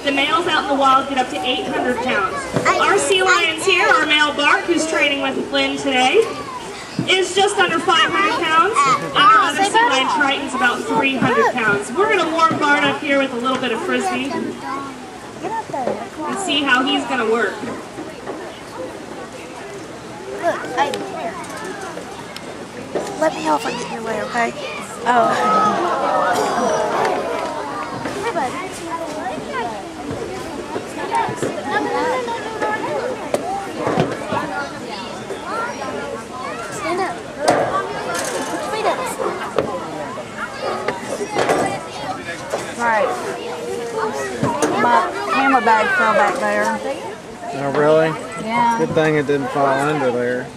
The males out in the wild get up to 800 pounds. Our sea lions here, our male Bark, who's training with Lynn today, is just under 500 pounds. And our other sea lion Triton's about 300 pounds. We're going to warm Bart up here with a little bit of frisbee and see how he's going to work. Look, let me know if I get in your way, okay? Oh. Hey, buddy. Stand up. Put your feet up. Right. My camera bag fell back there. Oh, really? Yeah. Good thing it didn't fall under there. It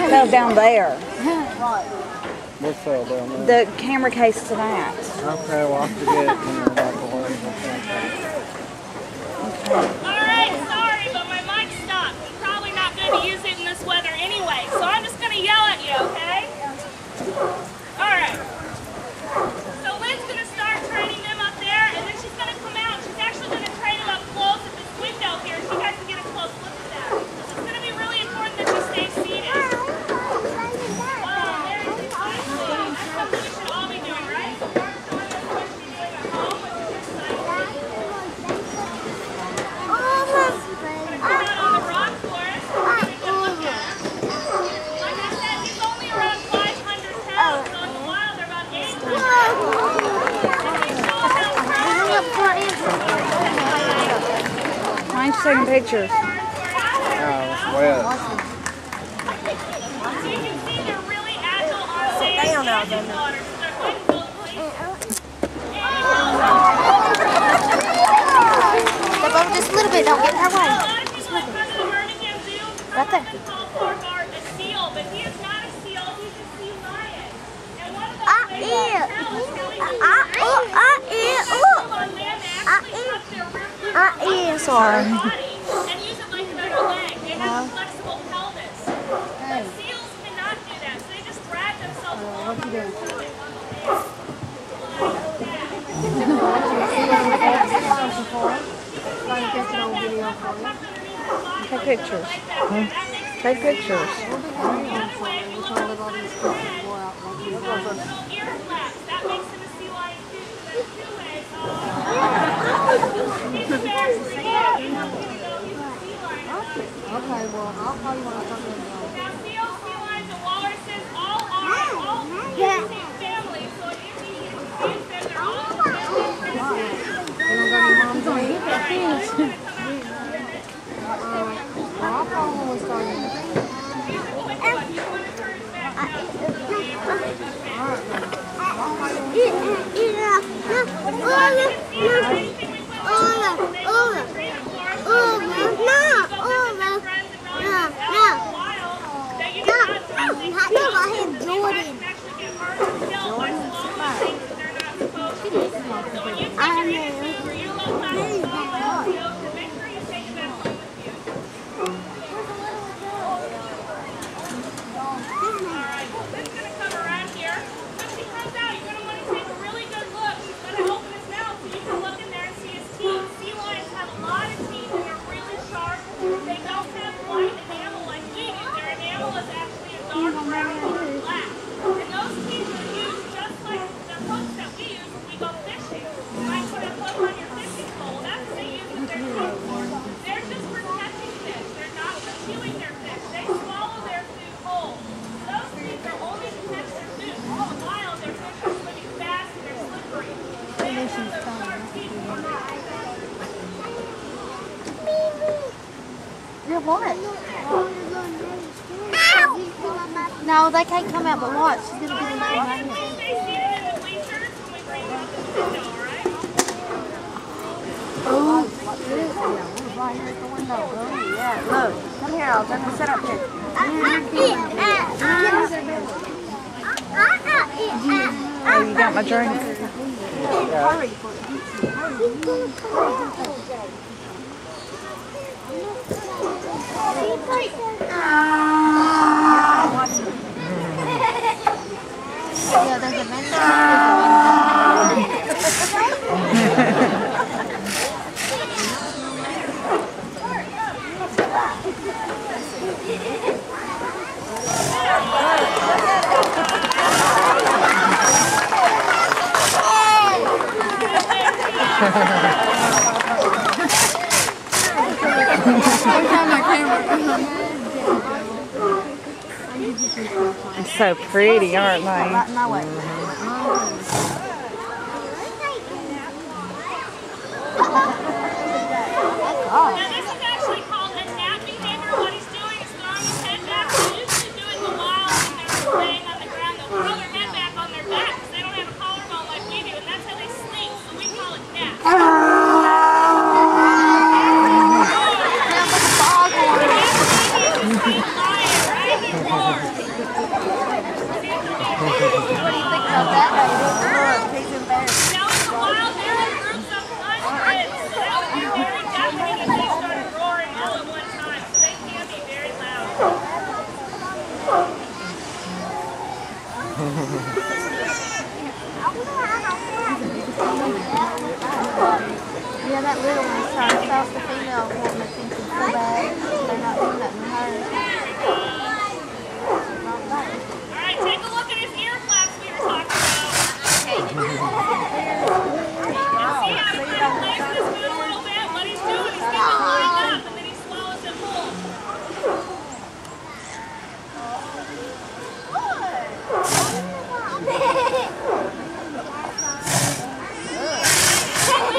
fell down there. What fell down there? The camera case to that. Okay, well, I'll forget it when you're back away. Alright, sorry, but my mic stopped. I'm probably not going to use it in this weather anyway, so I'm just going to yell at you, okay? Alright. So Lynn's going to start training them up there, and then she's going to come out. She's actually going to train them up close at this window here, so you guys can get a close look at that. It's going to be really important that you stay seated. Mine's taking pictures. Oh, it's wet. So you can see they're really agile on sand and in water. So they're going to go Step over just a little bit, don't get in her way. A lot of people that come to the Birmingham Zoo Right there. call poor Bart a seal, but he is not a seal, he's a sea lion. And one of those ways to tell is really on land, they actually tuck their rear foot Sorry. body and use it like another leg. They have a flexible pelvis. But seals cannot do that, so they just drag themselves along on their foot. Take pictures. Take pictures. Okay, well, I'll call you when I come in. Now, seals, sea lions, and walruses all are the same family, so if you see them, they're all family. You don't got any moms on you? Well, I'll call when we start in. Yeah, what? No, they can't come out, but watch. She's going to get in right here. Oh, right here at the window, girl. Yeah, look. Come here, I'll just sit up here. Oh, you got my drink? Yeah, there's a man. They're so pretty, aren't they? Right my way. Now this is actually called a nap behavior. What he's doing is throwing his head back. They usually do it in the wild when they're laying on the ground. They'll throw their head back on their back because they don't have a collarbone like we do, and that's how they sleep. So we call it nap. What do you think about that, baby? Look, he's embarrassed. Now in the wild, they're in groups of hundreds. So that would be very deafening if they started roaring all at one time. So they can be very loud. Yeah, that little one's trying to stop the female wanting attention so bad. They're not doing nothing to her. All right, take a look at his ear flaps we were talking about. And see how he kind of plays this food a little bit? What he's doing, he's getting it lined up, and then he swallows it whole.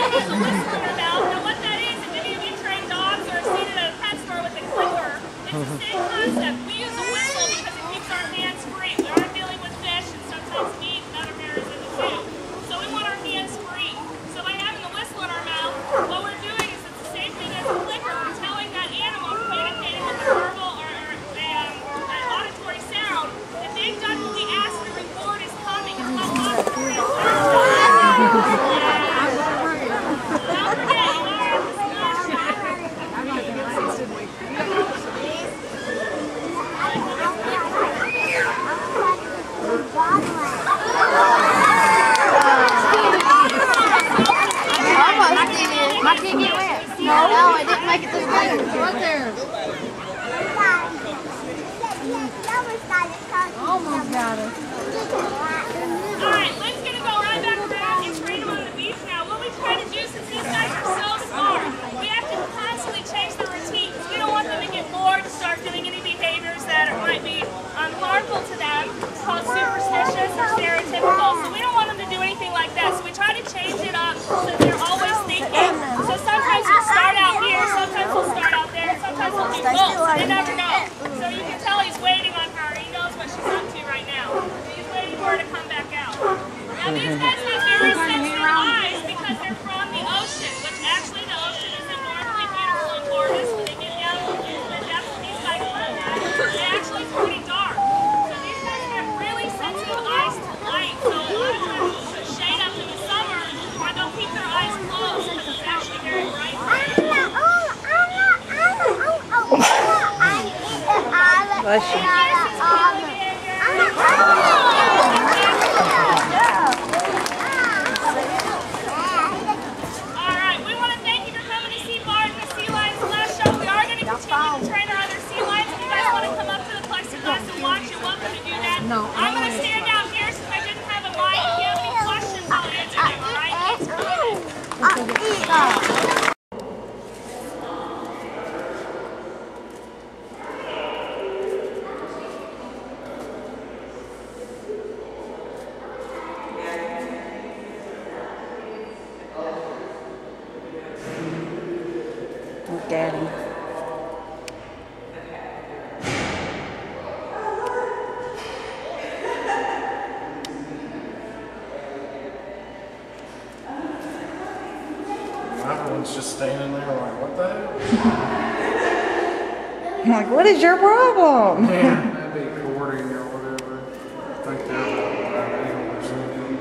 There's a whistle in their mouth. Now what that is, if any of you train dogs or have seen it at a pet store with a clicker, it's the same concept. We use a whistle because it keeps our hands free. We are dealing with fish and sometimes meat and other matters in the zoo. So we want our hands free. So by having the whistle in our mouth, what we're doing is it's the same thing as a clicker. We're telling that animal, communicating with a verbal or an auditory sound, that they've done what we asked, the reward is coming. It's called auditory alertness. Don't forget, you are at the Almost did. My kid get wet. No, it didn't make it this way. Right there. Almost got it. Alright, Lynn's gonna go right back around and train them on the beach now. What we try to do, since these guys are so smart, we have to constantly change their routine because we don't want them to get bored to start doing any behaviors that might be harmful to them. It's called superstitious or stereotypical. So we don't want them to do anything like that. So we try to change it up so that they're always thinking. So sometimes we'll start out here, sometimes we'll start out there, and sometimes we'll do both. They never know. So you can tell he's waiting on her. He knows what she's up to right now. He's waiting for her to come back out. Now these guys have very sensitive eyes because they're from the ocean, which actually the ocean is enormously beautiful and gorgeous. When they get down to the depths of these guys from that, it's actually pretty dark. So these guys have really sensitive eyes to light. So a lot of times we'll put shade up in the summer, or they'll keep their eyes closed because it's actually very bright. Bless you. Alright, we want to thank you for coming to see Bart and the Sea Lions Flash Show. We are going to continue to train our other sea lions. If you guys want to come up to the plexiglass and watch, you're welcome to do that. No. I'm going to stand out here since I didn't have a mic. If you have any questions, I'll answer them, alright? Look at him. Everyone's just standing there like, what the hell? I'm like, what is your problem? Yeah, maybe courting or whatever. I think they're about 9 or something.